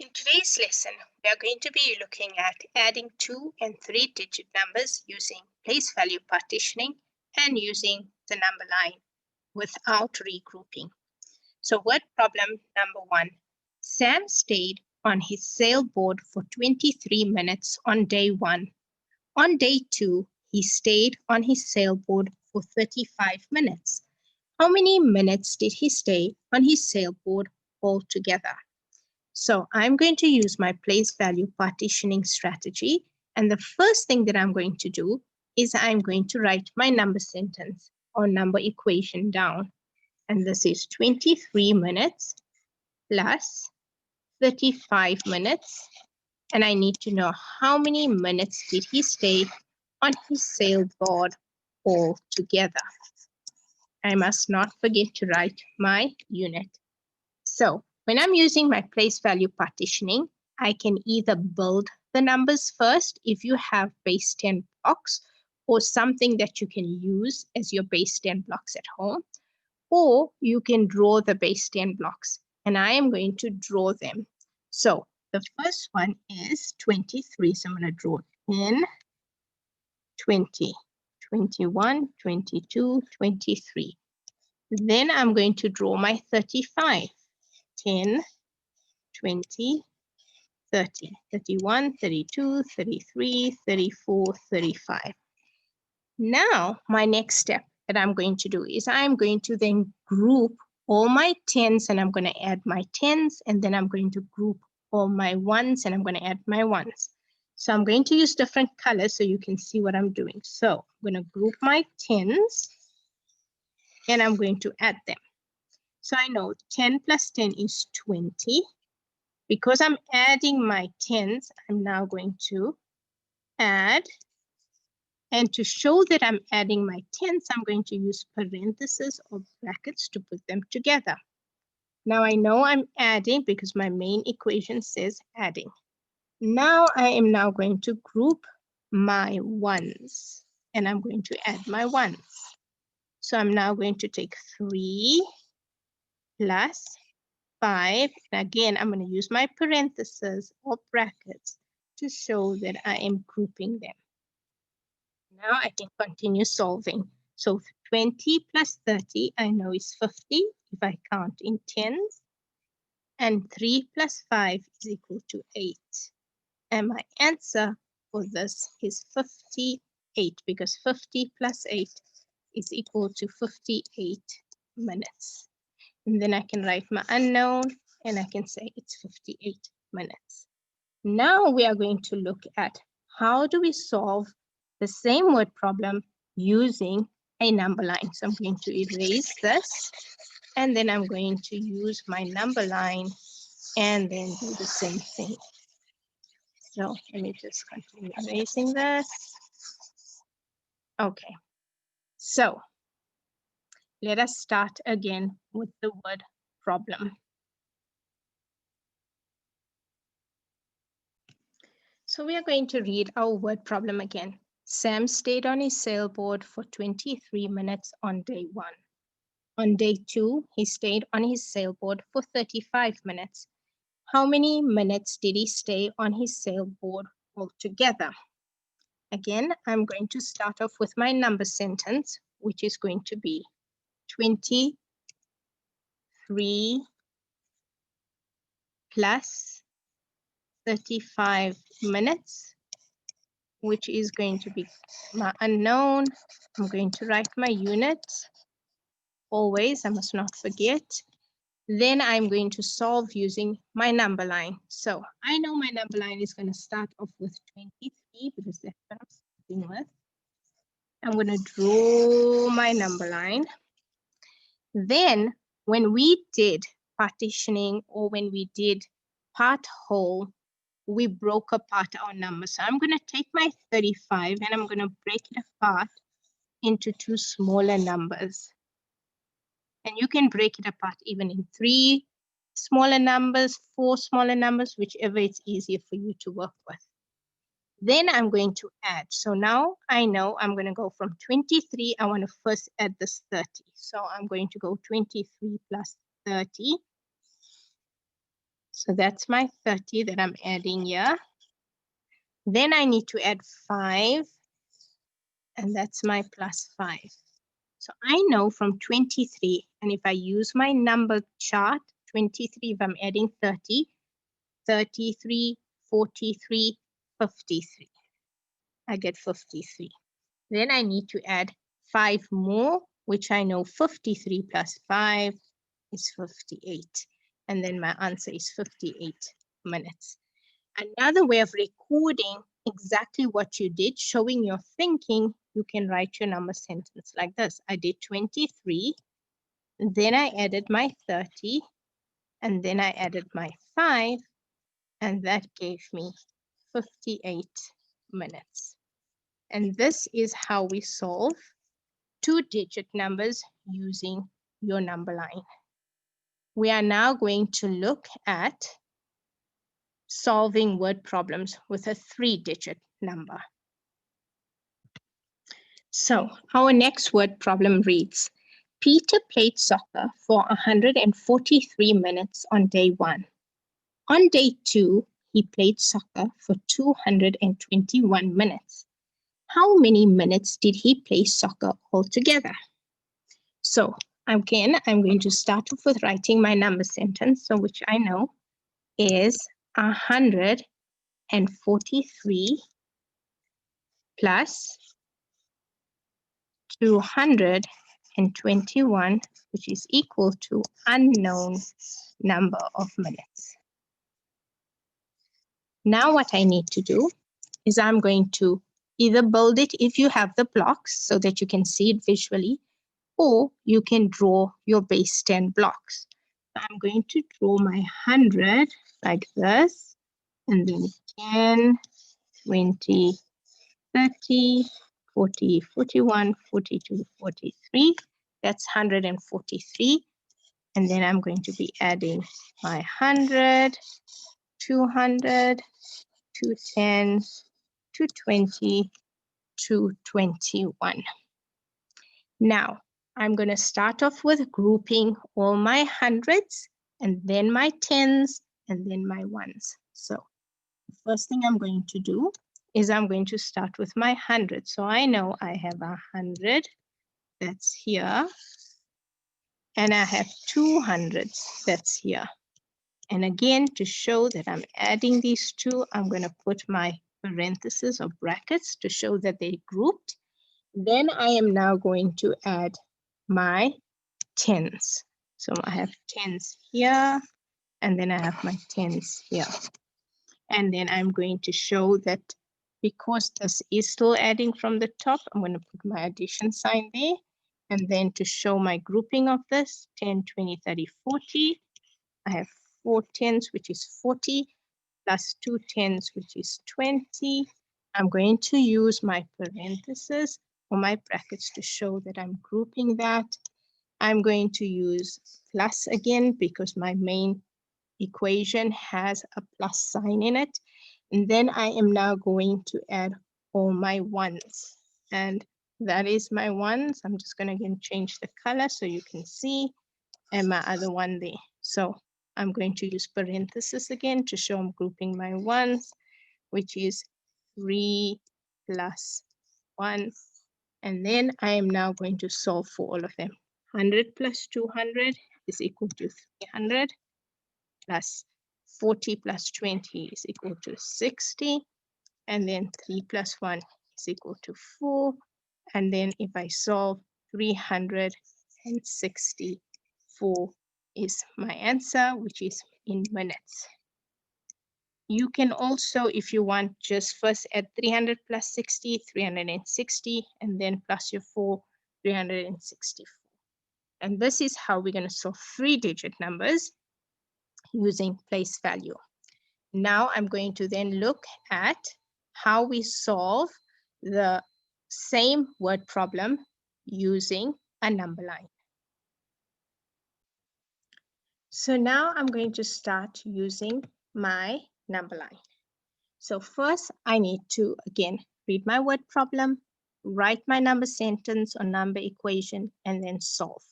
In today's lesson, we are going to be looking at adding 2- and 3-digit numbers using place value partitioning and using the number line without regrouping. So word problem number 1. Sam stayed on his sailboat for 23 minutes on day 1. On day 2, he stayed on his sailboat for 35 minutes. How many minutes did he stay on his sailboat altogether? So I'm going to use my place value partitioning strategy. And the first thing that I'm going to do is I'm going to write my number sentence or number equation down. And this is 23 minutes plus 35 minutes. And I need to know how many minutes did he stay on his sailboat altogether. I must not forget to write my unit. So when I'm using my place value partitioning, I can either build the numbers first if you have base 10 blocks or something that you can use as your base 10 blocks at home, or you can draw the base 10 blocks, and I am going to draw them. So the first one is 23, so I'm going to draw 10, 20, 21, 22, 23. Then I'm going to draw my 35. 10, 20, 30, 31, 32, 33, 34, 35. Now, my next step that I'm going to do is I'm going to then group all my 10s and I'm going to add my 10s, and then I'm going to group all my 1s and I'm going to add my 1s. So I'm going to use different colors so you can see what I'm doing. So I'm going to group my 10s and I'm going to add them. So I know 10 plus 10 is 20. Because I'm adding my 10s, I'm now going to add. And to show that I'm adding my 10s, I'm going to use parentheses or brackets to put them together. Now I know I'm adding because my main equation says adding. Now I am now going to group my 1s. And I'm going to add my 1s. So I'm now going to take 3 plus 5, and again, I'm going to use my parentheses or brackets to show that I am grouping them. Now I can continue solving. So 20 plus 30, I know is 50 if I count in 10s, and 3 plus 5 is equal to 8. And my answer for this is 58, because 50 plus 8 is equal to 58 minutes. And then I can write my unknown, and I can say it's 58 minutes. Now we are going to look at how do we solve the same word problem using a number line. So I'm going to erase this, and then I'm going to use my number line and then do the same thing. So let me just continue erasing this. Okay, so let us start again with the word problem. So we are going to read our word problem again. Sam stayed on his sailboat for 23 minutes on day 1. On day 2, he stayed on his sailboat for 35 minutes. How many minutes did he stay on his sailboat altogether? Again, I'm going to start off with my number sentence, which is going to be 23 plus 35 minutes, which is going to be my unknown. I'm going to write my unit. Always, I must not forget. Then I'm going to solve using my number line. So I know my number line is going to start off with 23 because that's what I'm starting with. I'm going to draw my number line. Then when we did partitioning, or when we did part whole, we broke apart our numbers. So I'm going to take my 35 and I'm going to break it apart into 2 smaller numbers. And you can break it apart even in 3 smaller numbers, 4 smaller numbers, whichever it's easier for you to work with. Then I'm going to add. So now I know I'm going to go from 23. I want to first add this 30. So I'm going to go 23 plus 30. So that's my 30 that I'm adding here. Then I need to add 5, and that's my plus 5. So I know from 23, and if I use my number chart, 23, if I'm adding 30, 33, 43, 53. I get 53. Then I need to add 5 more, which I know 53 plus 5 is 58. And then my answer is 58 minutes. Another way of recording exactly what you did, showing your thinking, you can write your number sentence like this. I did 23, then I added my 30, and then I added my 5, and that gave me 58 minutes. And this is how we solve 2-digit numbers using your number line. We are now going to look at solving word problems with a 3-digit number. So our next word problem reads, Peter played soccer for 143 minutes on day 1. On day 2, he played soccer for 221 minutes. How many minutes did he play soccer altogether? So again, I'm going to start off with writing my number sentence, so which I know is 143 plus 221, which is equal to unknown number of minutes. Now what I need to do is I'm going to either build it if you have the blocks so that you can see it visually, or you can draw your base 10 blocks. I'm going to draw my 100 like this, and then 10, 20, 30, 40, 41, 42, 43. That's 143. And then I'm going to be adding my 100, 200, 210, 220, 221. Now, I'm going to start off with grouping all my hundreds, and then my tens, and then my ones. So the first thing I'm going to do is I'm going to start with my 100. So I know I have 100 that's here, and I have 200 that's here. And again, to show that I'm adding these two, I'm going to put my parentheses or brackets to show that they're grouped. Then I am now going to add my tens. So I have tens here, and then I have my tens here. And then I'm going to show that because this is still adding from the top, I'm going to put my addition sign there. And then to show my grouping of this, 10, 20, 30, 40, I have 4 tens, which is 40, plus 2 tens, which is 20. I'm going to use my parentheses or my brackets to show that I'm grouping that. I'm going to use plus again because my main equation has a plus sign in it. And then I am now going to add all my ones. And that is my ones. I'm just going to again change the color so you can see, and my other one there. So I'm going to use parentheses again to show I'm grouping my ones, which is 3 plus 1. And then I am now going to solve for all of them. 100 plus 200 is equal to 300, plus 40 plus 20 is equal to 60. And then 3 plus 1 is equal to 4. And then if I solve, 364 is my answer, which is in minutes. You can also, if you want, just first add 300 plus 60, 360, and then plus your 4, 364. And this is how we're going to solve 3-digit numbers using place value. Now I'm going to then look at how we solve the same word problem using a number line. So now I'm going to start using my number line. So first I need to, again, read my word problem, write my number sentence or number equation, and then solve.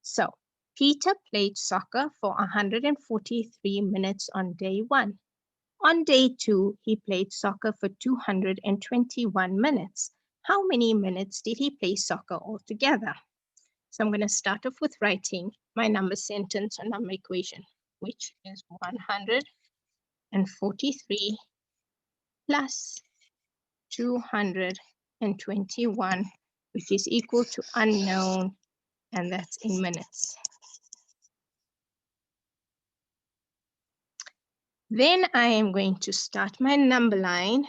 So Peter played soccer for 143 minutes on day 1. On day 2, he played soccer for 221 minutes. How many minutes did he play soccer altogether? So I'm going to start off with writing my number sentence or number equation, which is 143 plus 221, which is equal to unknown, and that's in minutes. Then I am going to start my number line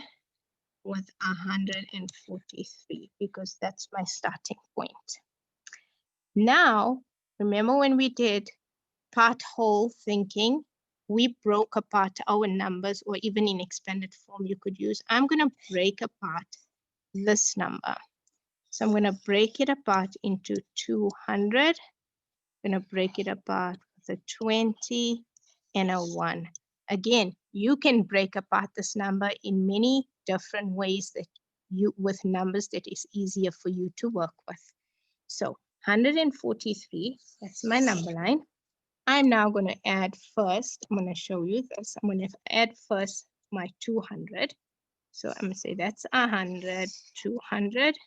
with 143 because that's my starting point. Now, remember when we did part whole thinking, we broke apart our numbers, or even in expanded form you could use. I'm going to break apart this number. So I'm going to break it apart into 200. I'm going to break it apart with a 20 and a 1. Again, you can break apart this number in many different ways that with numbers that is easier for you to work with. So 143, that's my number line. I'm now going to add first, I'm going to show you this. I'm going to add first my 200. So I'm going to say that's 100, 200.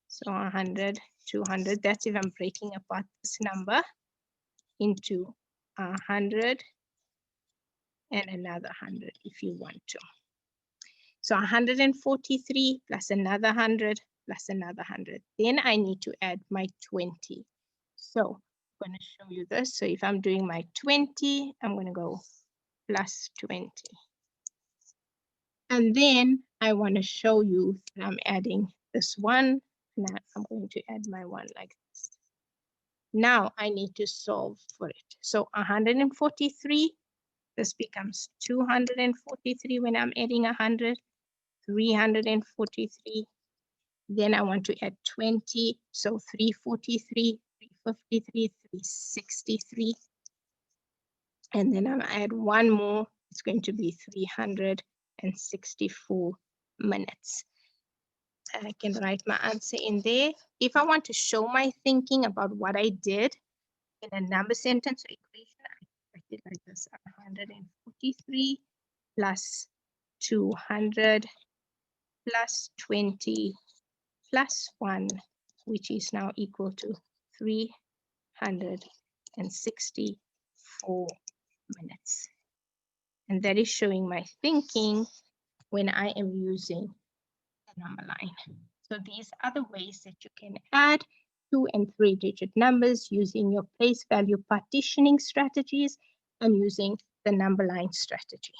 So 100, 200. That's if I'm breaking apart this number into 100 and another 100 if you want to. So 143 plus another 100 plus another 100. Then I need to add my 20. So I'm going to show you this. So if I'm doing my 20, I'm going to go plus 20. And then I want to show you that I'm adding this one. Now I'm going to add my one like this. Now I need to solve for it. So 143, this becomes 243 when I'm adding 100, 343. Then I want to add 20, so 343, 353, 363. And then I'll add one more, it's going to be 364 minutes. I can write my answer in there. If I want to show my thinking about what I did in a number sentence or equation, I write it like this: 143 plus 200 plus 20 plus 1, which is now equal to 364 minutes. And that is showing my thinking when I am using the number line. So these are the ways that you can add 2- and 3-digit numbers using your place value partitioning strategies and using the number line strategy.